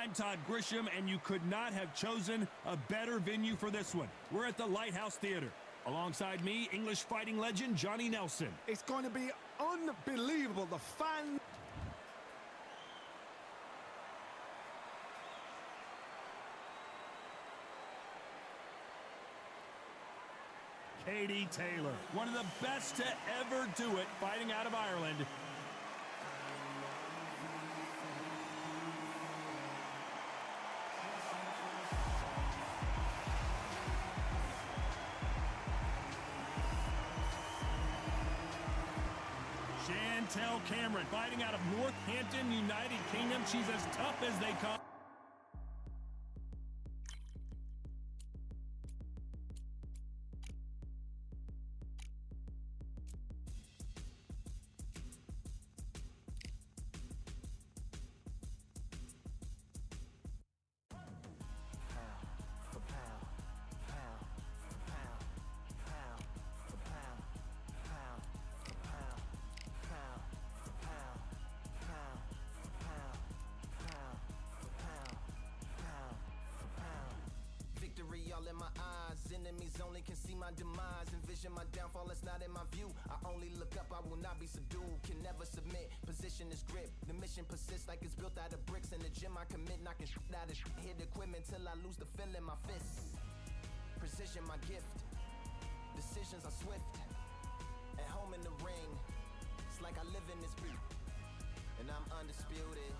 I'm Todd Grisham, and you could not have chosen a better venue for this one. We're at the Lighthouse Theater. Alongside me, English fighting legend Johnny Nelson. It's going to be unbelievable. The fans... Katie Taylor, one of the best to ever do it, fighting out of Ireland. Chantel Cameron, fighting out of Northampton, United Kingdom. She's as tough as they come. All in my eyes, enemies only can see my demise. Envision my downfall, it's not in my view. I only look up, I will not be subdued. Can never submit, position is grip. The mission persists like it's built out of bricks. In the gym I commit, knocking shit out of shit. Hit equipment till I lose the feel in my fists. Precision my gift, decisions are swift. At home in the ring, it's like I live in this beat. And I'm undisputed.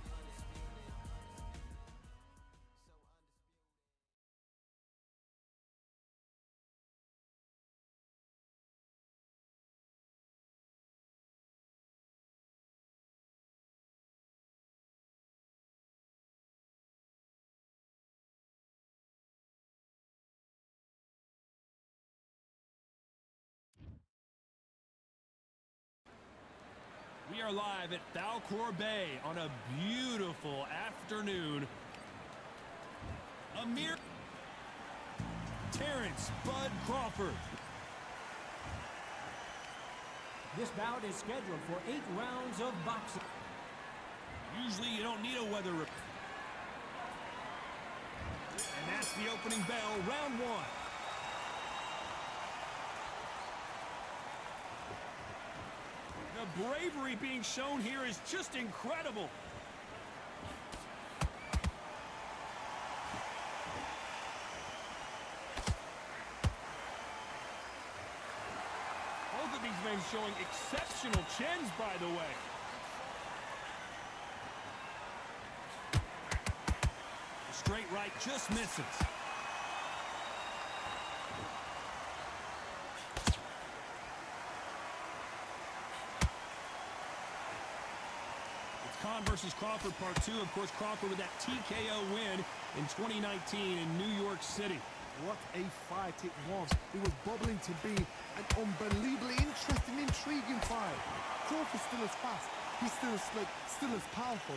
We are live at Falcor Bay on a beautiful afternoon. Amir Terrence Bud Crawford. This bout is scheduled for 8 rounds of boxing. Usually you don't need a weather report. And that's the opening bell, round one. The bravery being shown here is just incredible. Both of these men showing exceptional chins, by the way. The straight right just misses. Khan versus Crawford part 2. Of course, Crawford with that TKO win in 2019 in New York City. What a fight it was. It was bubbling to be an unbelievably interesting, intriguing fight. Crawford's still as fast. He's still as slick, still as powerful.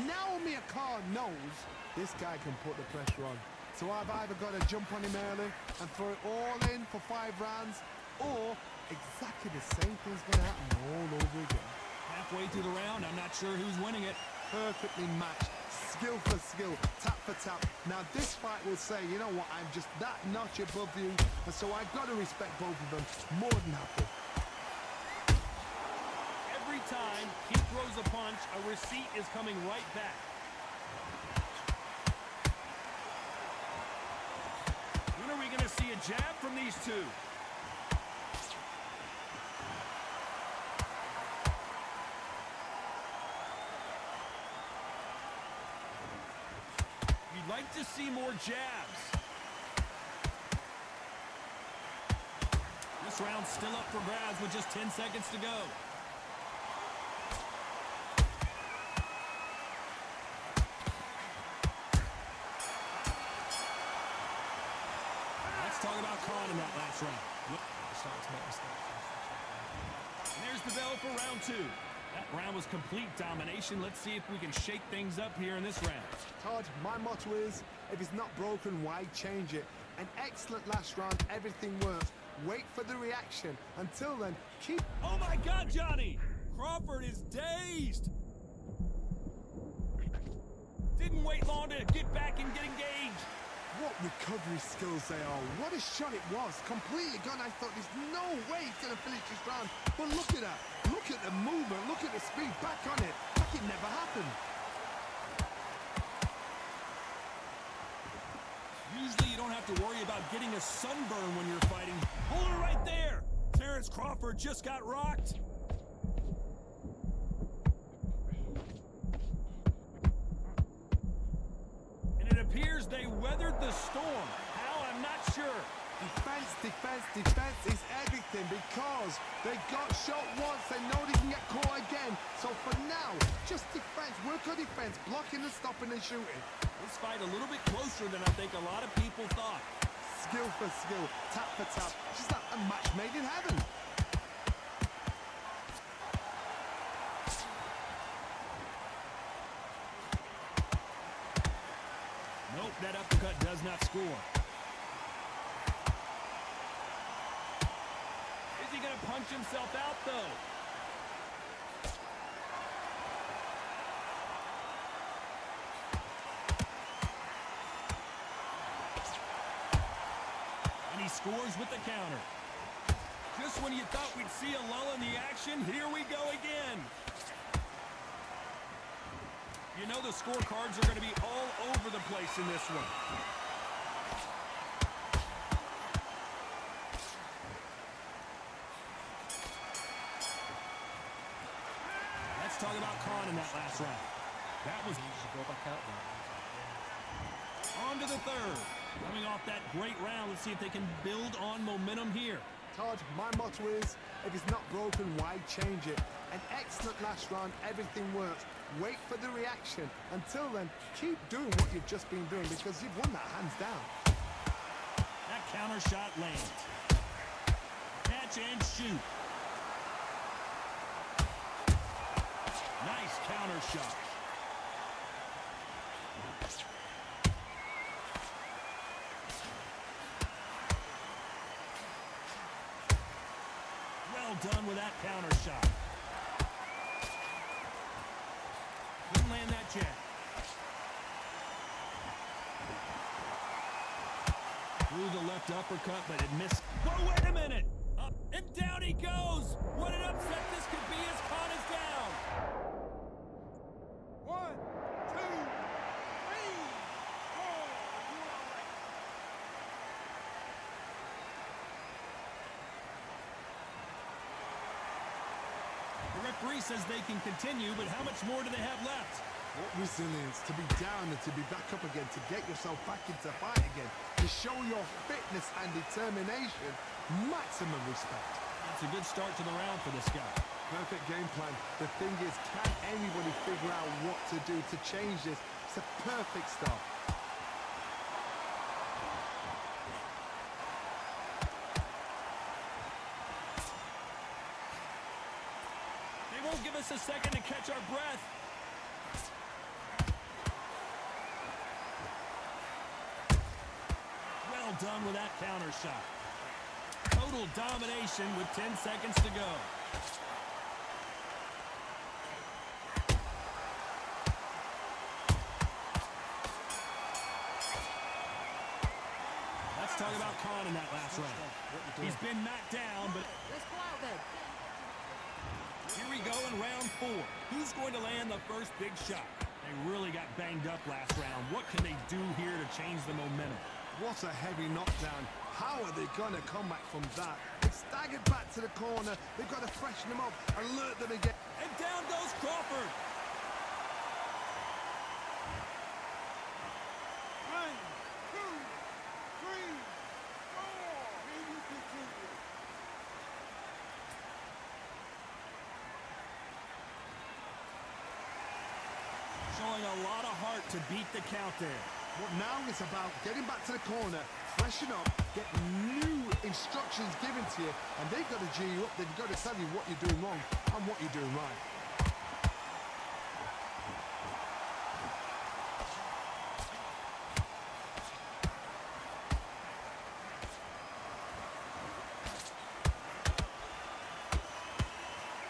Now Amir Khan knows this guy can put the pressure on. So I've either got to jump on him early and throw it all in for 5 rounds, or exactly the same thing's going to happen all over again. Halfway through the round, I'm not sure who's winning it. Perfectly matched, skill for skill, tap for tap. Now this fight will say, you know what, I'm just that notch above you, and so I've got to respect both of them more than happy. Every time he throws a punch, a receipt is coming right back. When are we going to see a jab from these two? Like to see more jabs. This round's still up for grabs with just 10 seconds to go. Let's talk about Khan in that last round. And there's the bell for round 2. That round was complete domination. Let's see if we can shake things up here in this round. Todd, my motto is, if it's not broken, why change it? An excellent last round, everything works. Wait for the reaction. Until then, keep... Oh my God, Johnny! Crawford is dazed! Didn't Couldn't wait long to get back and get engaged. What recovery skills they are. What a shot it was. Completely gone. I thought there's no way he's going to finish this round. But look at that. Look at the movement. Look at the speed. Back on it. Like it never happened. Usually you don't have to worry about getting a sunburn when you're fighting. Hold her right there. Terrence Crawford just got rocked. And it appears they weathered the storm. How? I'm not sure. Defense, defense, defense is everything because they got shot once. They know they can get caught again. So for now, just defense. Work on defense. Blocking and stopping and shooting. This fight a little bit closer than I think a lot of people thought. Skill for skill. Tap for tap. Just like a match made in heaven. Nope, that uppercut does not score. Is he going to punch himself out, though? And he scores with the counter. Just when you thought we'd see a lull in the action, here we go again. You know the scorecards are going to be all over the place in this one. Let's talk about Khan in that last round. That was... Go back out there. On to the third. Coming off that great round, let's see if they can build on momentum here. Todd, my motto is, if it's not broken, why change it? An excellent last round, everything works. Wait for the reaction. Until then, keep doing what you've just been doing because you've won that hands down. That counter shot lands. Catch and shoot. Nice counter shot. Well done with that counter shot. Couldn't land that jab. Threw the left uppercut, but it missed. Whoa, wait a minute! Up and down he goes! What an upset this could be as Khan is down! 1, 2, 3, 4. The referee says they can continue, but how much more do they have left? What resilience to be down and to be back up again, to get yourself back into fight again, to show your fitness and determination. Maximum respect. It's a good start to the round for this guy. Perfect game plan. The thing is, can anybody figure out what to do to change this? It's a perfect start. They won't give us a second to catch our breath. Well done with that counter shot. Total domination with 10 seconds to go. Let's talk about Khan in that last round. He's been knocked down, but Let's go out then. here we go in round 4. Who's going to land the first big shot? They really got banged up last round. What can they do here to change the momentum? What a heavy knockdown. How are they going to come back from that? They've staggered back to the corner. They've got to freshen them up, alert them again. And down goes Crawford. 1, 2, 3, 4. Here you continue. Showing a lot of heart to beat the count there. What now is about getting back to the corner, freshen up, get new instructions given to you, and they've got to G you up. They've got to tell you what you're doing wrong and what you're doing right.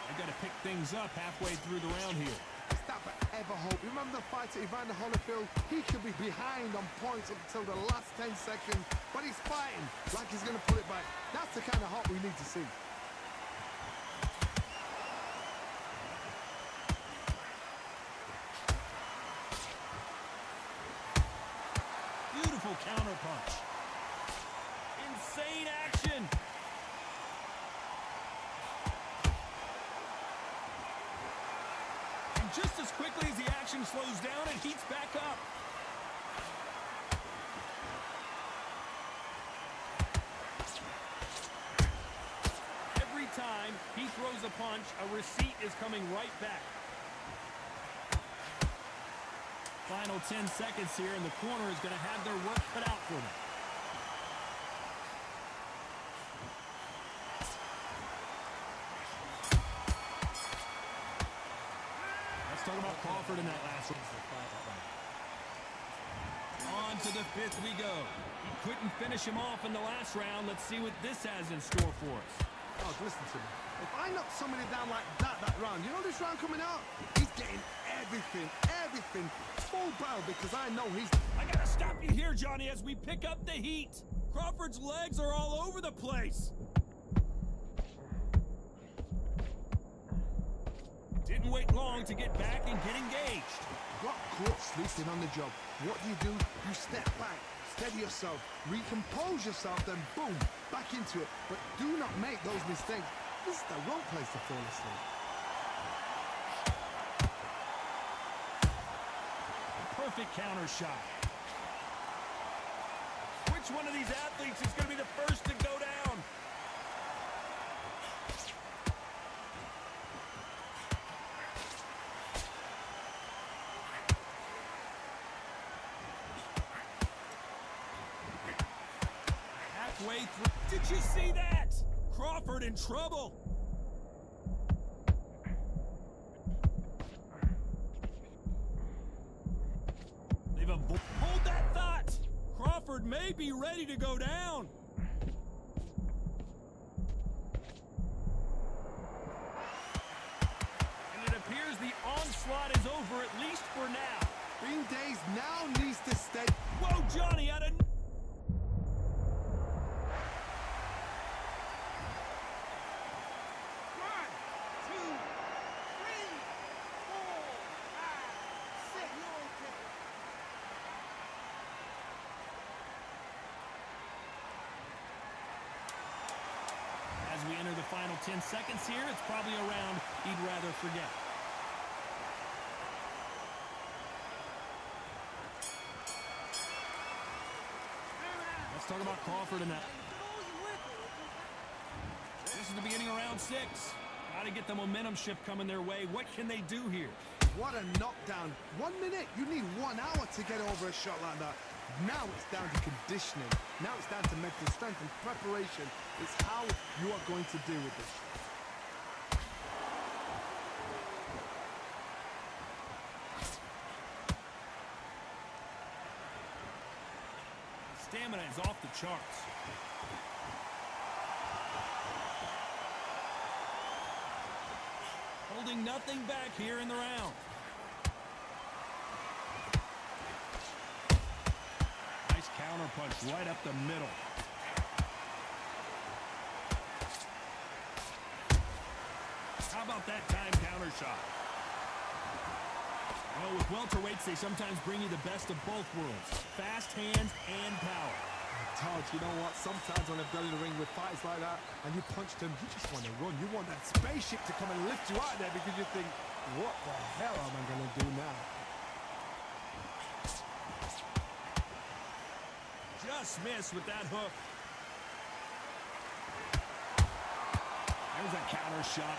They've got to pick things up halfway through the round here. Is that forever hope? Remember the fight at Evander Holyfield? He could be behind on points up until the last 10 seconds, but he's fighting like he's going to pull it back. That's the kind of hope we need to see. Beautiful counter punch. Insane action. And just as quickly as the action slows down, it heats back up. Every time he throws a punch, a receipt is coming right back. Final 10 seconds here, and the corner is going to have their work cut out for them. Let's talk about Crawford in that last one. On to the fifth we go. He couldn't finish him off in the last round. Let's see what this has in store for us. Oh, listen to me. If I knock somebody down like that round, you know this round coming out? He's getting everything full barrel because I know he's... I gotta stop you here, Johnny, as we pick up the heat. Crawford's legs are all over the place. Didn't wait long to get back and get engaged. Got caught sleeping on the job. What do? You step back, steady yourself, recompose yourself, then boom, back into it. But do not make those mistakes. This is the wrong place to fall asleep. Perfect counter shot. Which one of these athletes is going to be the first to go down? Halfway through. Did you see that? Crawford in trouble. Hold that thought. Crawford may be ready to go down. And it appears the onslaught is over, at least for now. Bean Days now needs to stay. Whoa, Johnny, out of... 10 seconds here. It's probably a round he'd rather forget. Let's talk about Crawford in that. This is the beginning of round 6. Got to get the momentum shift coming their way. What can they do here? What a knockdown. 1 minute. You need 1 hour to get over a shot like that. Now it's down to conditioning. Now it's down to mental strength and preparation. It's how you are going to deal with this. Stamina is off the charts. Holding nothing back here in the round. Counter punch right up the middle. How about that time counter shot? Well, with welterweights, they sometimes bring you the best of both worlds. Fast hands and power. Todd, you know what? Sometimes when I've done in the ring with fighters like that, and you punch them, you just want to run. You want that spaceship to come and lift you out of there because you think, what the hell am I going to do now? Just missed with that hook. There's a counter shot.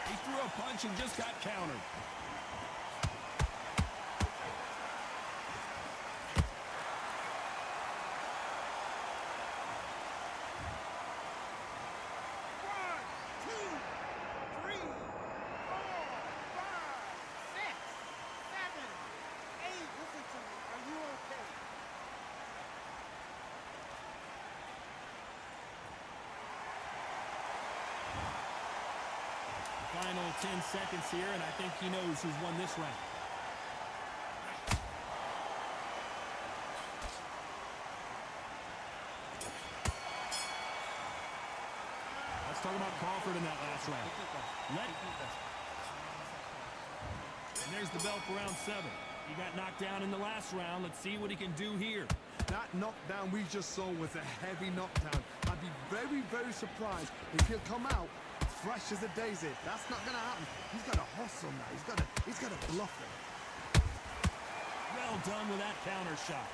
He threw a punch and just got countered. Final 10 seconds here, and I think he knows who's won this round. Let's talk about Crawford in that last round. And there's the bell for round 7. He got knocked down in the last round. Let's see what he can do here. That knockdown we just saw was a heavy knockdown. I'd be very, very surprised if he'll come out fresh as a daisy. That's not going to happen. He's got to hustle now. He's got to bluff it. Well done with that counter shot.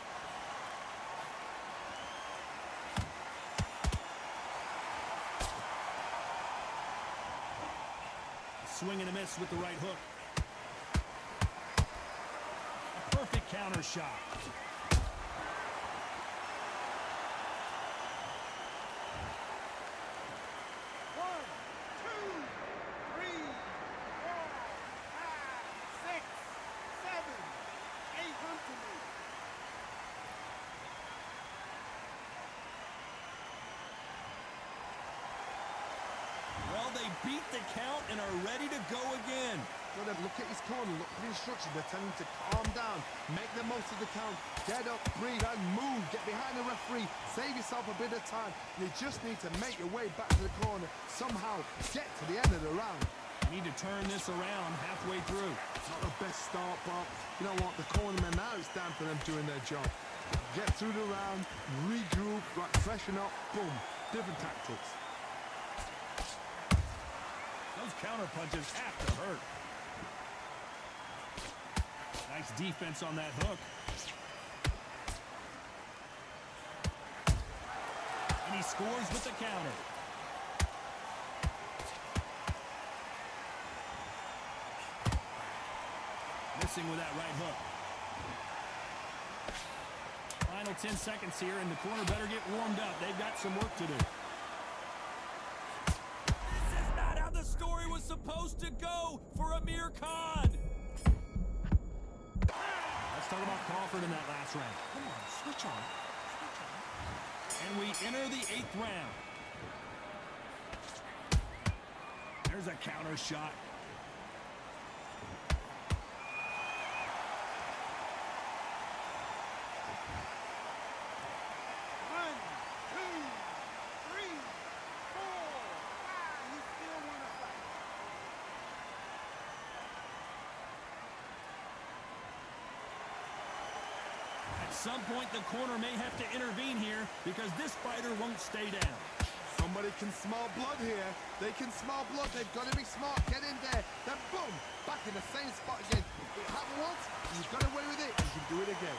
Swing and a miss with the right hook. A perfect counter shot. Well, they beat the count and are ready to go again. Got to look at his corner, look at the instructions. They're telling him to calm down, make the most of the count, get up, breathe, and move. Get behind the referee, save yourself a bit of time. You just need to make your way back to the corner, somehow get to the end of the round. You need to turn this around halfway through. It's not the best start, but you know what? The cornermen, now it's time for them doing their job. Get through the round, regroup, right, freshen up, boom. Different tactics. Those counter punches have to hurt. Nice defense on that hook. And he scores with the counter. Missing with that right hook. Final 10 seconds here, and the corner better get warmed up. They've got some work to do. This is not how the story was supposed to go for Amir Khan. Let's talk about Crawford in that last round. Come on, switch on. And we enter the 8th round. There's a counter shot. At some point, the corner may have to intervene here because this fighter won't stay down. Somebody can smell blood here. They can smell blood. They've got to be smart. Get in there. Then boom, back in the same spot again. It happened once. You've got away with it. You can do it again.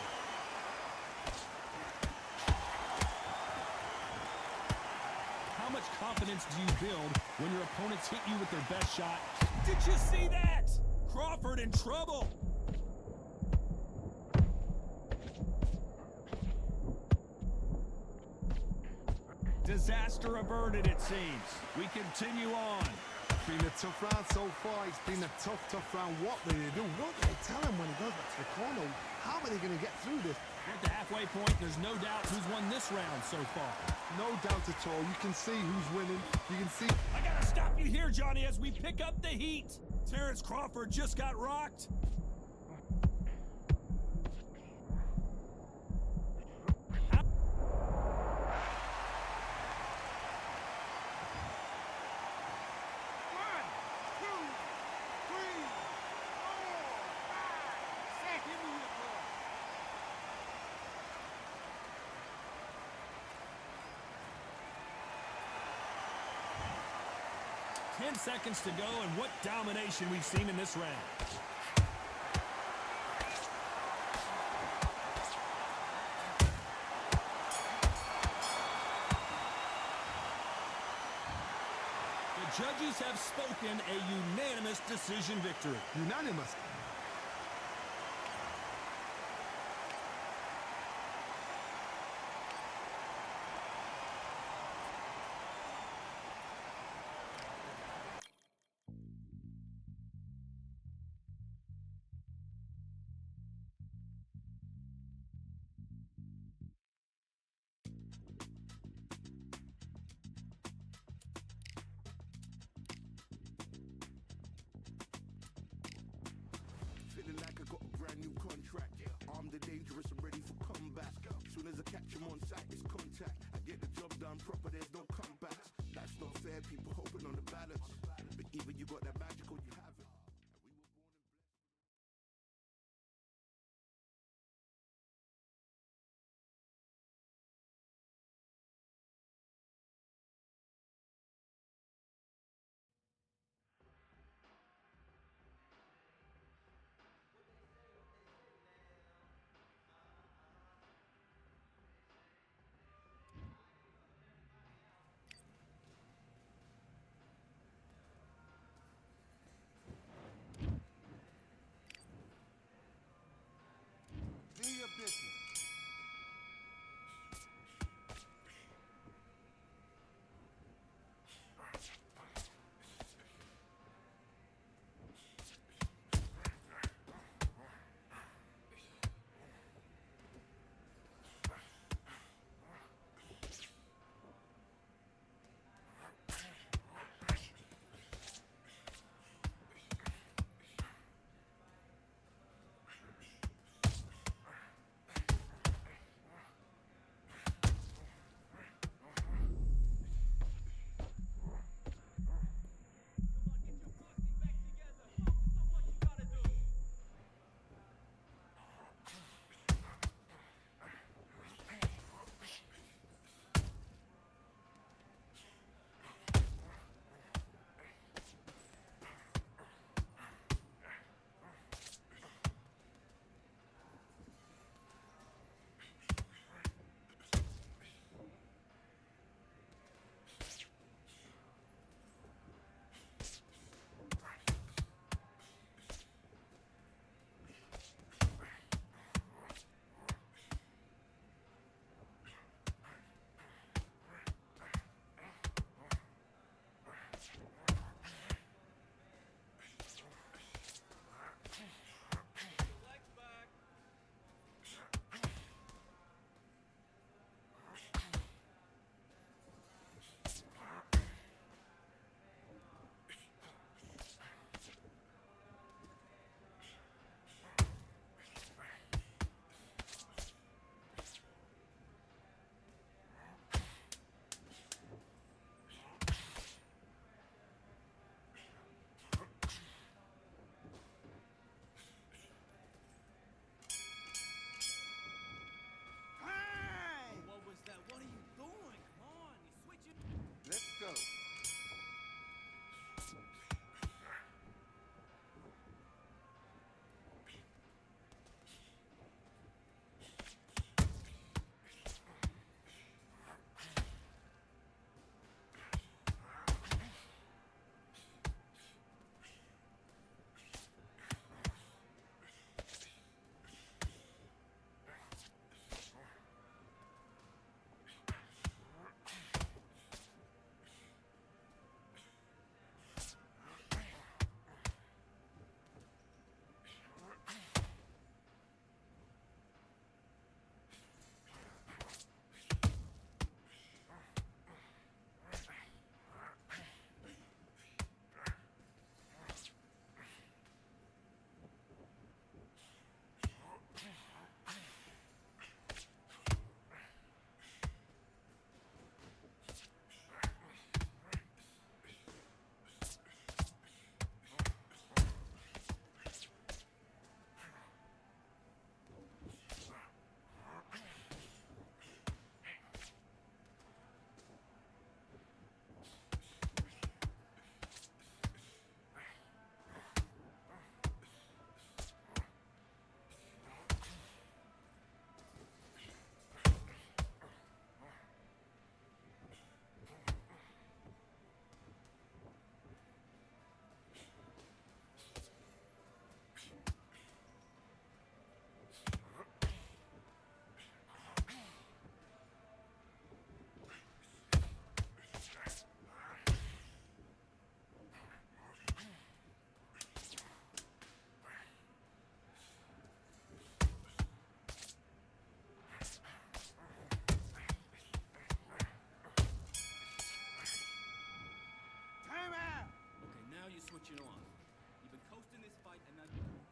How much confidence do you build when your opponents hit you with their best shot? Did you see that? Crawford in trouble. Disaster averted, it seems. We continue on. It's been a tough round so far. It's been a tough round. What do they do? What do they tell him when he goes back to the corner? How are they going to get through this? At the halfway point, there's no doubt who's won this round so far. No doubt at all. You can see who's winning. You can see. I gotta stop you here, Johnny, as we pick up the heat. Terrence Crawford just got rocked. Ten seconds to go, and what domination we've seen in this round. The judges have spoken a unanimous decision victory. Unanimous. soon as I catch him on sight, it's contact. I get the job done proper, there's no comeback. Life's not fair, people hoping on the balance. But either you got that magic or you haven't. Do your business.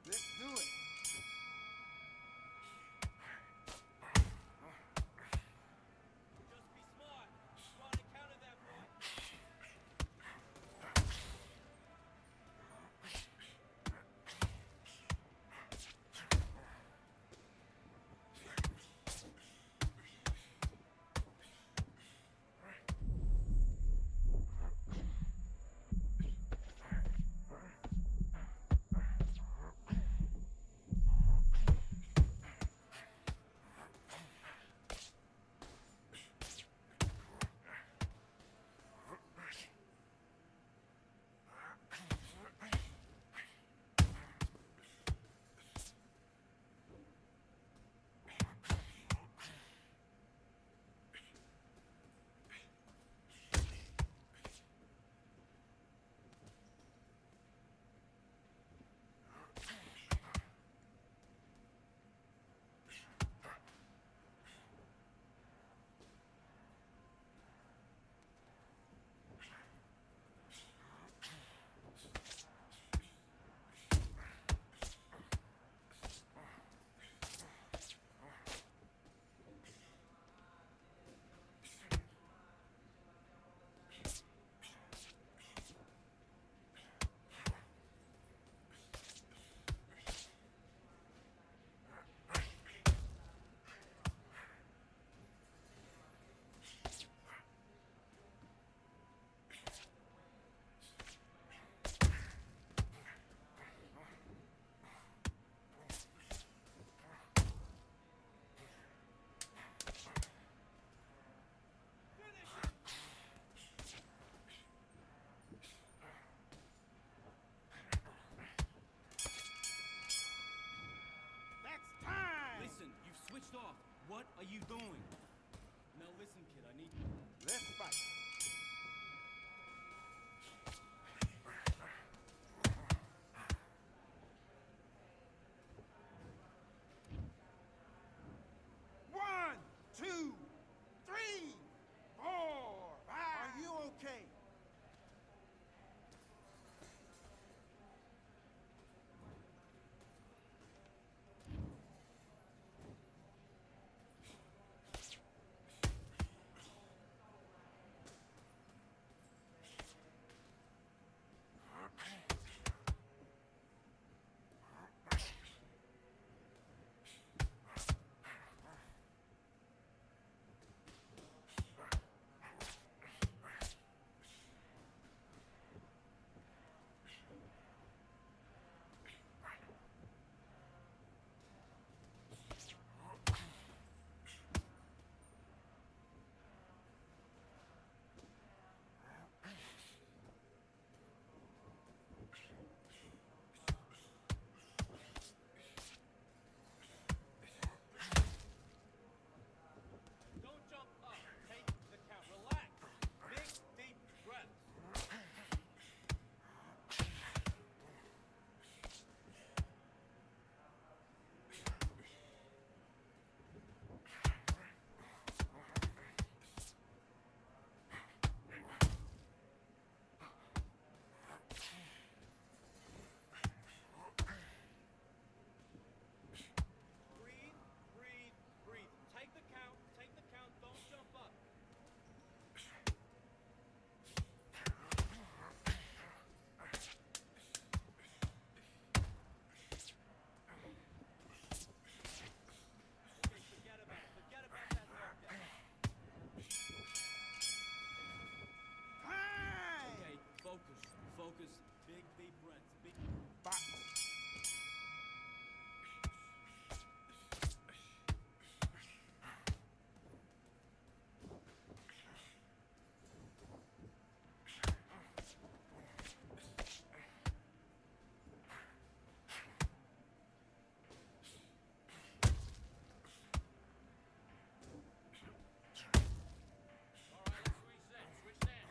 Let's do it. What are you doing? Now listen, kid, I need... Let's fight. One, two, three, four, five. Are you okay? Don't jump up. Take the count. Relax. Big, deep breaths. Breathe, breathe, breathe. Take the count. Take the count. Don't jump up. Okay, forget about it. Forget about that knockdown. Time. Okay, focus. Focus. Big, deep breaths. Big... Box. All right, let's reset. Switch hands.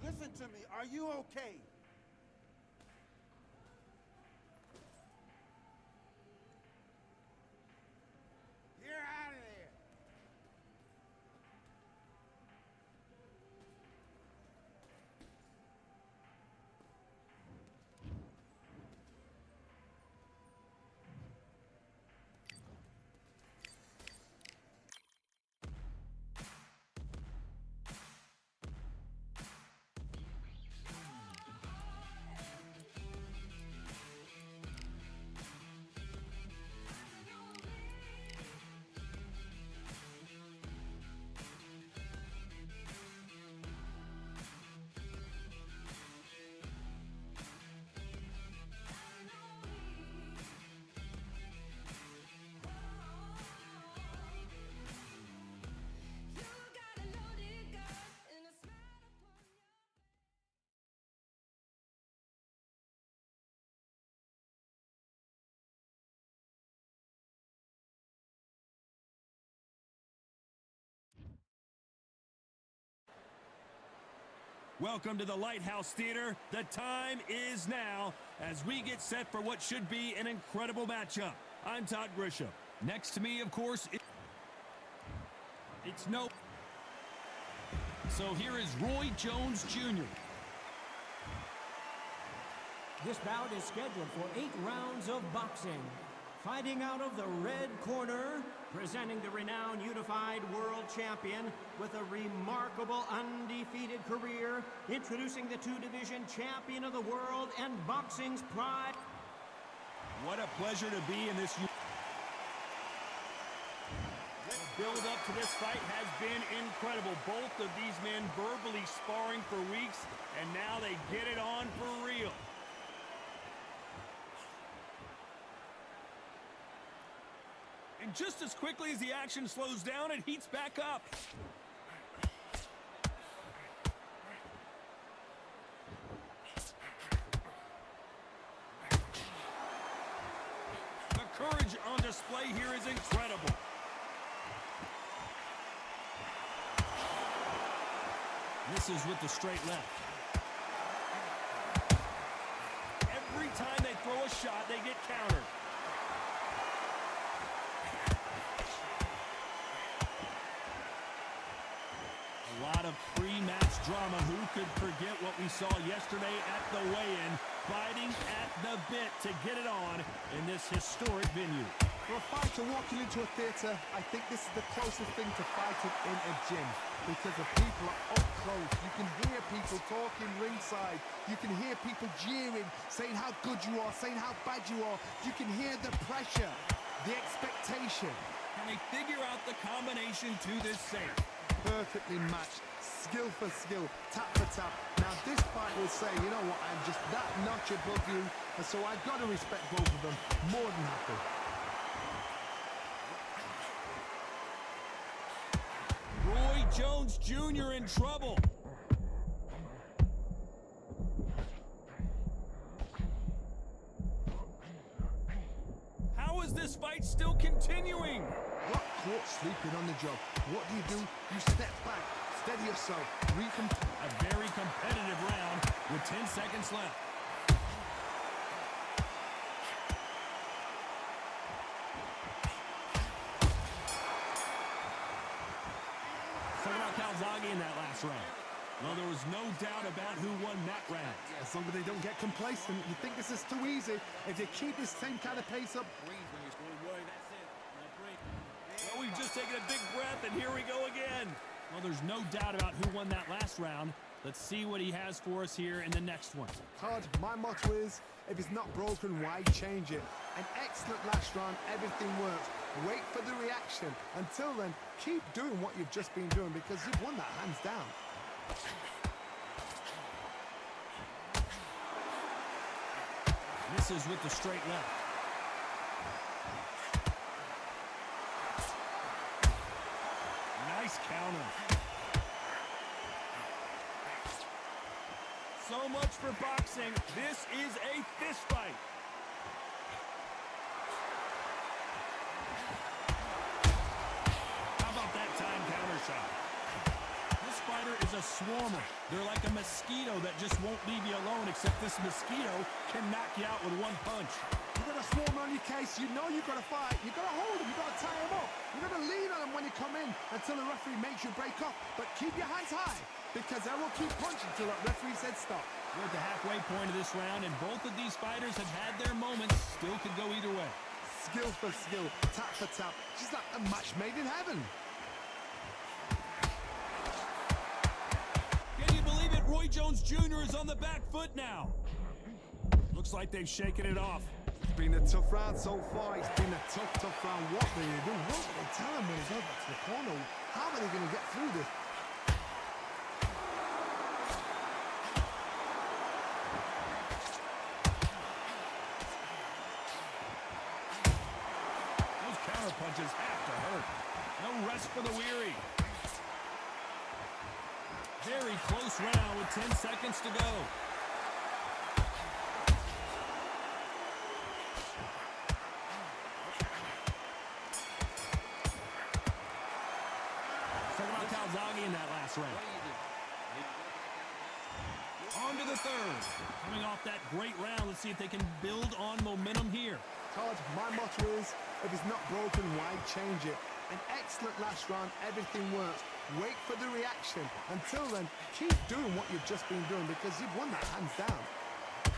Listen to me. Are you okay? You're out of there. Welcome to the Lighthouse Theater. The time is now as we get set for what should be an incredible matchup. I'm Todd Grisham. Next to me, of course, it's no... So here is Roy Jones Jr. This bout is scheduled for 8 rounds of boxing. Fighting out of the red corner, presenting the renowned unified world champion with a remarkable undefeated career, introducing the 2-division champion of the world and boxing's pride. What a pleasure to be in this. The build-up to this fight has been incredible. Both of these men verbally sparring for weeks, and now they get it on for real. And just as quickly as the action slows down, it heats back up. The courage on display here is incredible. Misses with the straight left. Every time they throw a shot, they get countered. A lot of pre-match drama. Who could forget what we saw yesterday at the weigh-in? Fighting at the bit to get it on in this historic venue. For a fighter walking into a theatre, I think this is the closest thing to fighting in a gym, because the people are up close. You can hear people talking ringside. You can hear people jeering, saying how good you are, saying how bad you are. You can hear the pressure, the expectation. Can they figure out the combination to this save? Perfectly matched, skill for skill, tap for tap. Now this fight will say, you know what, I'm just that notch above you, and so I've got to respect both of them. More than happy. Roy Jones Jr. in trouble. How is this fight still continuing? Got caught sleeping on the job. What do? You step back, steady yourself, A very competitive round with 10 seconds left. Talk about Calzaghe in that last round. Well, there was no doubt about who won that round. As long as they don't get complacent, you think this is too easy. If they keep this same kind of pace up, Well, we've just taken a big breath, and here we go again. Well, there's no doubt about who won that last round. Let's see what he has for us here in the next one. Todd, my motto is, if it's not broken, why change it? An excellent last round, everything works. Wait for the reaction. Until then, keep doing what you've just been doing, because you've won that hands down. Misses with the straight left. Nice counter. So much for boxing. This is a fist fight. How about that time counter shot? This fighter is a swarmer. They're like a mosquito that just won't leave you alone, except this mosquito can knock you out with one punch. You've got a swarm on your case, you know you've got to fight. You've got to hold him, you've got to tie him up. You've got to lean on him when you come in until the referee makes you break off. But keep your hands high, because they will keep punching until that referee said stop. We're at the halfway point of this round, and both of these fighters have had their moments. Still could go either way. Skill for skill, tap for tap. Just like a match made in heaven. Can you believe it? Roy Jones Jr. is on the back foot now. Looks like they've shaken it off. It's been a tough round so far. It's been a tough round. What do you do? What do they tell him when he's over to the corner? How are they going to get through this? Those counter punches have to hurt. No rest for the weary. Very close round with 10 seconds to go. Talk about Calzaghe in that last round. On to the third. Coming off that great round, let's see if they can build on momentum here. Todd, my motto is, if it's not broken, why change it? An excellent last round. Everything works. Wait for the reaction. Until then, keep doing what you've just been doing because you've won that hands down.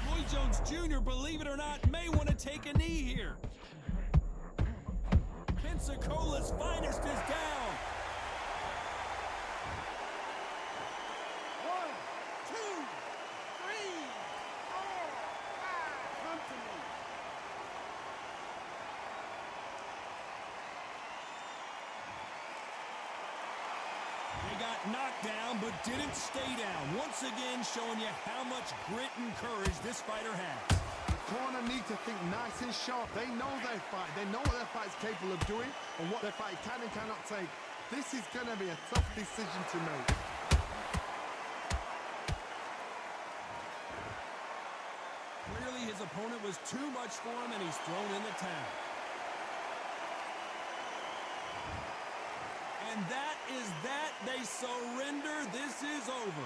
Roy Jones Jr., believe it or not, may want to take a knee here. Pensacola's finest is down. 1, 2, 3, 4, 5. Come to me. They got knocked down, but didn't stay down. Once again, showing you how much grit and courage this fighter has. The corner need to think nice and sharp. They know their fight. They know what their fight's capable of doing and what their fight can and cannot take. This is going to be a tough decision to make. Clearly, his opponent was too much for him, and he's thrown in the towel. And that is that. They surrender. This is over.